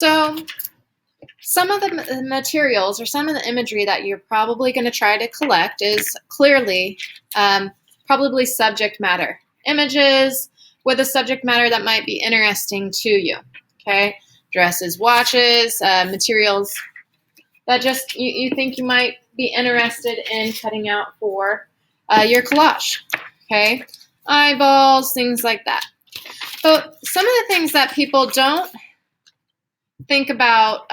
So some of the materials or some of the imagery that you're probably going to try to collect is clearly probably subject matter. Images with a subject matter that might be interesting to you. Okay, dresses, watches, materials that just you think you might be interested in cutting out for your collage. Okay, eyeballs, things like that. But some of the things that people don't think about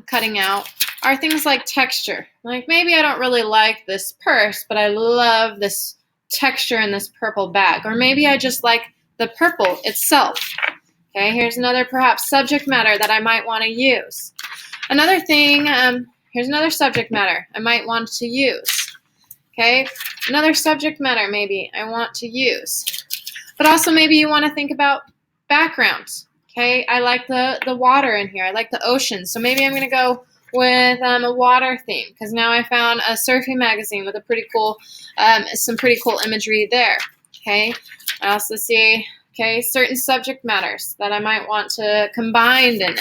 cutting out are things like texture. Like maybe I don't really like this purse, but I love this texture in this purple bag. Or maybe I just like the purple itself. Okay, here's another perhaps subject matter that I might want to use. Another thing, here's another subject matter I might want to use. Okay, another subject matter maybe I want to use. But also maybe you want to think about backgrounds. Okay, I like the water in here. I like the ocean. So maybe I'm going to go with a water theme because now I found a surfing magazine with a pretty cool, some pretty cool imagery there. Okay, I also see certain subject matters that I might want to combine in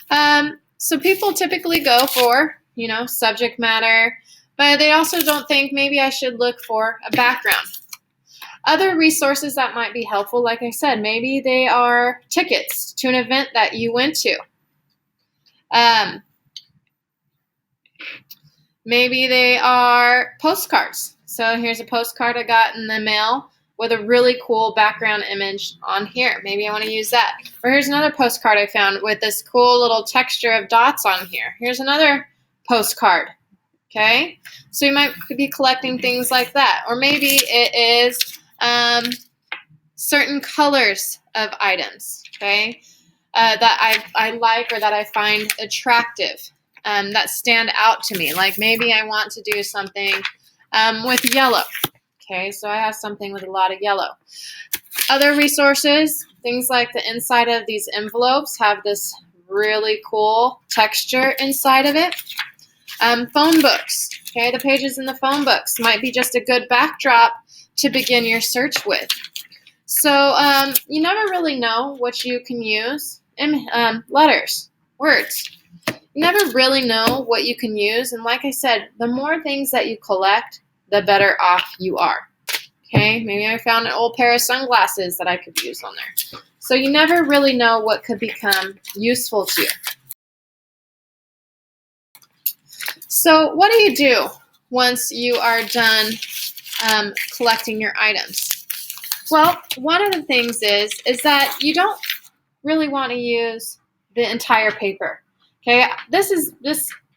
there. So people typically go for subject matter, but they also don't think maybe I should look for a background. Other resources that might be helpful, like I said, maybe they are tickets to an event that you went to. Maybe they are postcards. So here's a postcard I got in the mail with a really cool background image on here. Maybe I want to use that. Or here's another postcard I found with this cool little texture of dots on here. Here's another postcard. Okay, so you might be collecting things like that. Or maybe it is certain colors of items, okay, that I like or that I find attractive, that stand out to me. Like maybe I want to do something with yellow. Okay, so I have something with a lot of yellow. Other resources, things like the inside of these envelopes have this really cool texture inside of it. Phone books, okay, the pages in the phone books might be just a good backdrop to begin your search with. So you never really know what you can use. Letters, words. You never really know what you can use. And like I said, the more things that you collect, the better off you are. Okay, maybe I found an old pair of sunglasses that I could use on there. So you never really know what could become useful to you. So what do you do once you are done collecting your items? Well, one of the things is that you don't really want to use the entire paper. Okay, this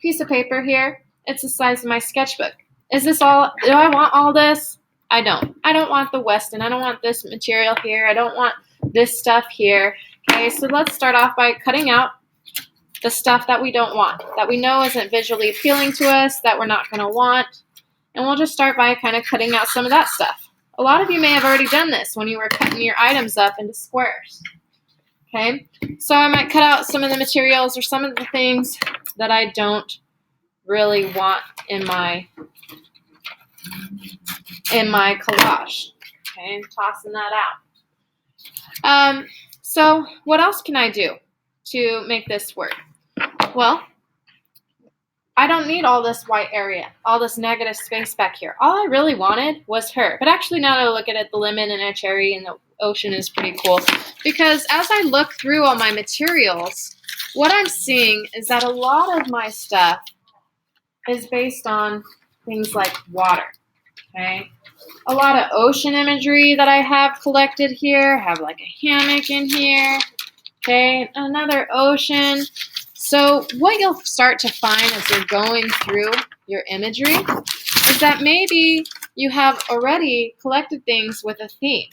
piece of paper here, it's the size of my sketchbook. Is this all? Do I want all this? I don't. I don't want the Weston. I don't want this material here. I don't want this stuff here. Okay, so let's start off by cutting out the stuff that we don't want, that we know isn't visually appealing to us, that we're not going to want. And we'll just start by kind of cutting out some of that stuff. A lot of you may have already done this when you were cutting your items up into squares. Okay, so I might cut out some of the materials or some of the things that I don't really want in my collage. Okay, I'm tossing that out. So what else can I do to make this work? Well, I don't need all this white area, all this negative space back here. All I really wanted was her. But actually, now that I look at it, the lemon and a cherry and the ocean is pretty cool. Because as I look through all my materials, what I'm seeing is that a lot of my stuff is based on things like water. Okay, a lot of ocean imagery that I have collected here. I have like a hammock in here. Okay, another ocean. So what you'll start to find as you're going through your imagery is that maybe you have already collected things with a theme.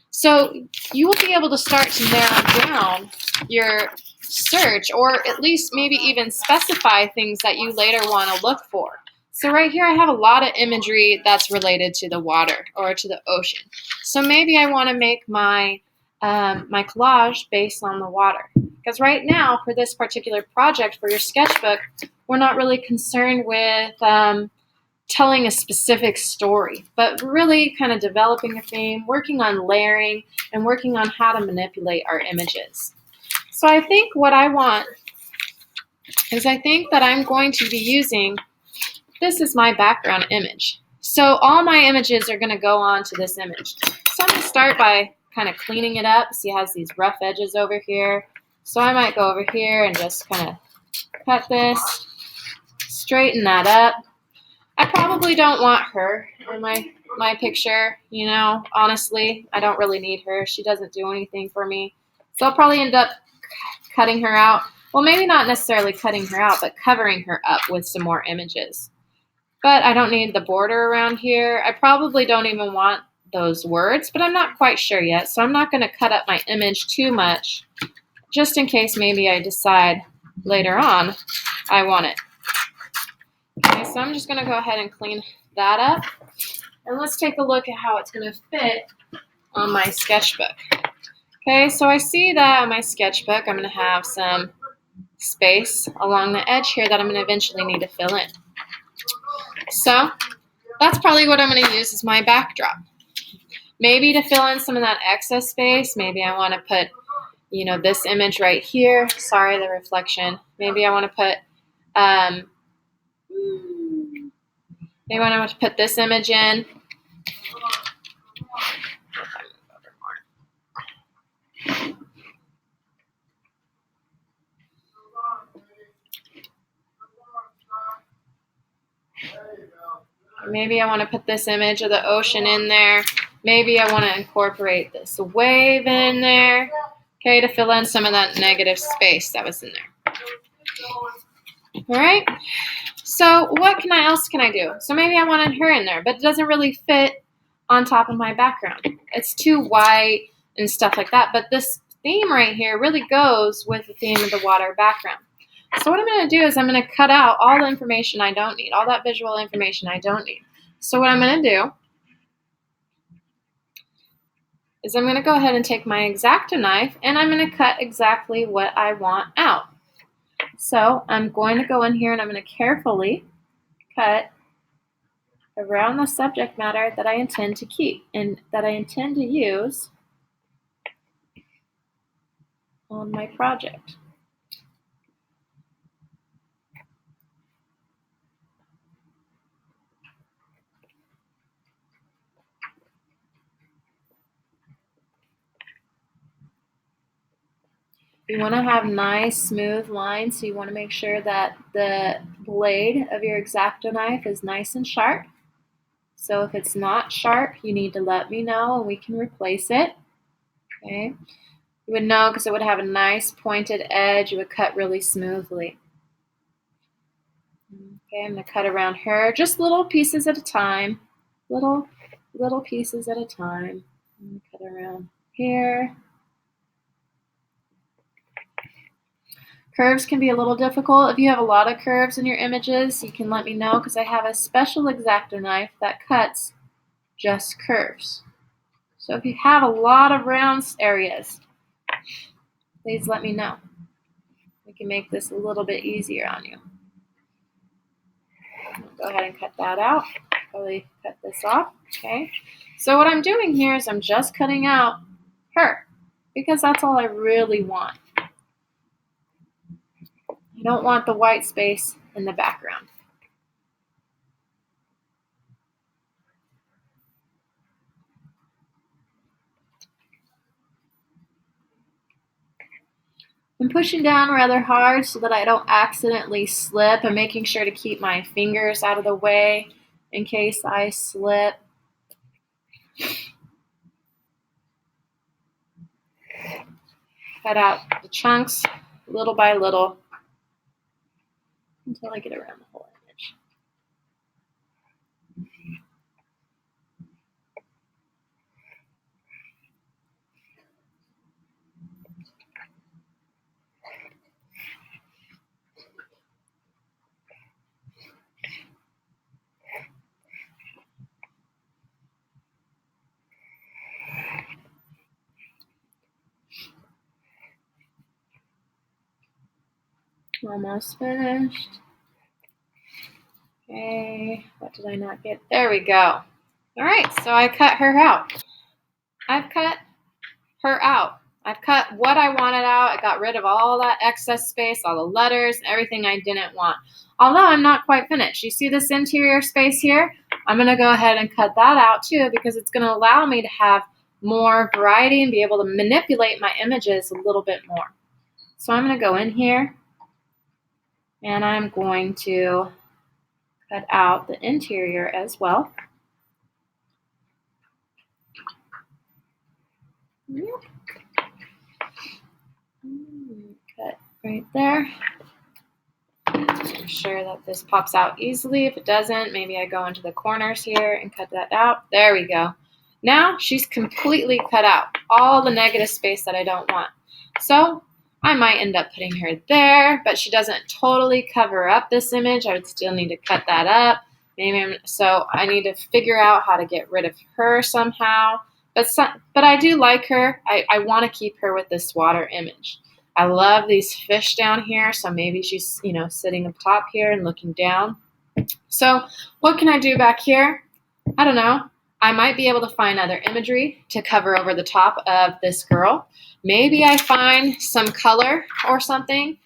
So you will be able to start to narrow down your search, or at least maybe even specify things that you later want to look for. So right here I have a lot of imagery that's related to the water or to the ocean. So maybe I want to make my collage based on the water. Because right now, for this particular project, for your sketchbook, we're not really concerned with telling a specific story, but really kind of developing a theme, working on layering, and working on how to manipulate our images. So I think what I want is I think that I'm going to be using, this is my background image. So all my images are going to go onto this image. So I'm going to start by kind of cleaning it up. See, it has these rough edges over here. So I might go over here and just kind of cut this, straighten that up. I probably don't want her in my picture, you know, honestly. I don't really need her. She doesn't do anything for me. So I'll probably end up cutting her out. Well, maybe not necessarily cutting her out, but covering her up with some more images. But I don't need the border around here. I probably don't even want those words, but I'm not quite sure yet. So I'm not going to cut up my image too much, just in case maybe I decide later on I want it. Okay, so I'm just going to go ahead and clean that up. And let's take a look at how it's going to fit on my sketchbook. Okay, so I see that on my sketchbook I'm going to have some space along the edge here that I'm going to eventually need to fill in. So that's probably what I'm going to use as my backdrop. Maybe to fill in some of that excess space, maybe I want to put, you know, this image right here. Sorry, the reflection. Maybe I want to put, maybe I want to put this image in. Maybe I want to put this image of the ocean in there. Maybe I want to incorporate this wave in there, okay, to fill in some of that negative space that was in there. All right, so what else can I do? So maybe I wanted her in there, but it doesn't really fit on top of my background. It's too white and stuff like that, but this theme right here really goes with the theme of the water background. So what I'm going to do is I'm going to cut out all the information I don't need, all that visual information I don't need. So what I'm going to do is I'm going to go ahead and take my X-Acto knife and I'm going to cut exactly what I want out. So I'm going to go in here and I'm going to carefully cut around the subject matter that I intend to keep and that I intend to use on my project. You want to have nice, smooth lines, so you want to make sure that the blade of your X-Acto knife is nice and sharp. So if it's not sharp, you need to let me know and we can replace it. Okay. You would know because it would have a nice pointed edge. It would cut really smoothly. Okay, I'm going to cut around her, just little pieces at a time. Little pieces at a time. I'm going to cut around here. Curves can be a little difficult. If you have a lot of curves in your images, you can let me know because I have a special X-Acto knife that cuts just curves. So if you have a lot of round areas, please let me know. We can make this a little bit easier on you. Go ahead and cut that out. Probably cut this off. Okay. So what I'm doing here is I'm just cutting out her because that's all I really want. I don't want the white space in the background. I'm pushing down rather hard so that I don't accidentally slip. I'm making sure to keep my fingers out of the way in case I slip. Cut out the chunks little by little until I get around the whole image. Almost finished. Okay, what did I not get? There we go. All right, so I cut her out. I've cut her out. I've cut what I wanted out. I got rid of all that excess space, all the letters, everything I didn't want. Although I'm not quite finished. You see this interior space here? I'm going to go ahead and cut that out too because it's going to allow me to have more variety and be able to manipulate my images a little bit more. So I'm going to go in here and I'm going to cut out the interior as well. Cut right there. Make sure that this pops out easily. If it doesn't, maybe I go into the corners here and cut that out. There we go. Now she's completely cut out all the negative space that I don't want. So I might end up putting her there, but she doesn't totally cover up this image. I would still need to cut that up. So I need to figure out how to get rid of her somehow. But I do like her. I want to keep her with this water image. I love these fish down here, so maybe she's, sitting up top here and looking down. So what can I do back here? I don't know. I might be able to find other imagery to cover over the top of this girl. Maybe I find some color or something,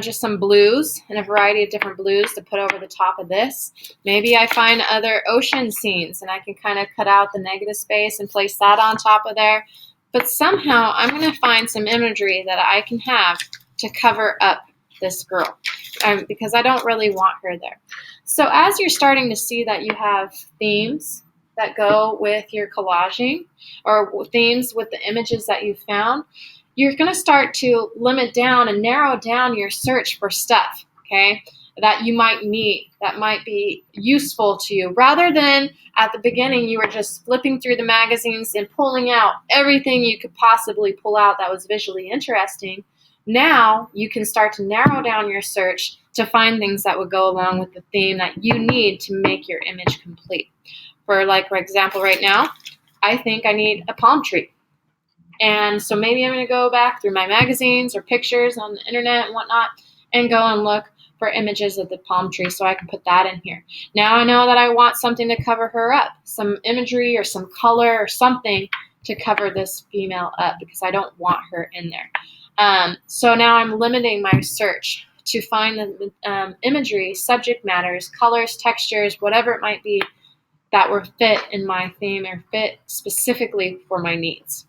just some blues and a variety of different blues to put over the top of this. Maybe I find other ocean scenes and I can kind of cut out the negative space and place that on top of there. But somehow I'm going to find some imagery that I can have to cover up this girl because I don't really want her there. So as you're starting to see that you have themes that go with your collaging or themes with the images that you found, you're going to start to limit down and narrow down your search for stuff, okay, that you might need, that might be useful to you. Rather than at the beginning, you were just flipping through the magazines and pulling out everything you could possibly pull out that was visually interesting. Now you can start to narrow down your search to find things that would go along with the theme that you need to make your image complete. For example, right now, I think I need a palm tree. And so maybe I'm going to go back through my magazines or pictures on the internet and whatnot and go and look for images of the palm tree so I can put that in here. Now I know that I want something to cover her up, some imagery or some color or something to cover this female up because I don't want her in there. So now I'm limiting my search to find the imagery, subject matters, colors, textures, whatever it might be that were fit in my theme or fit specifically for my needs.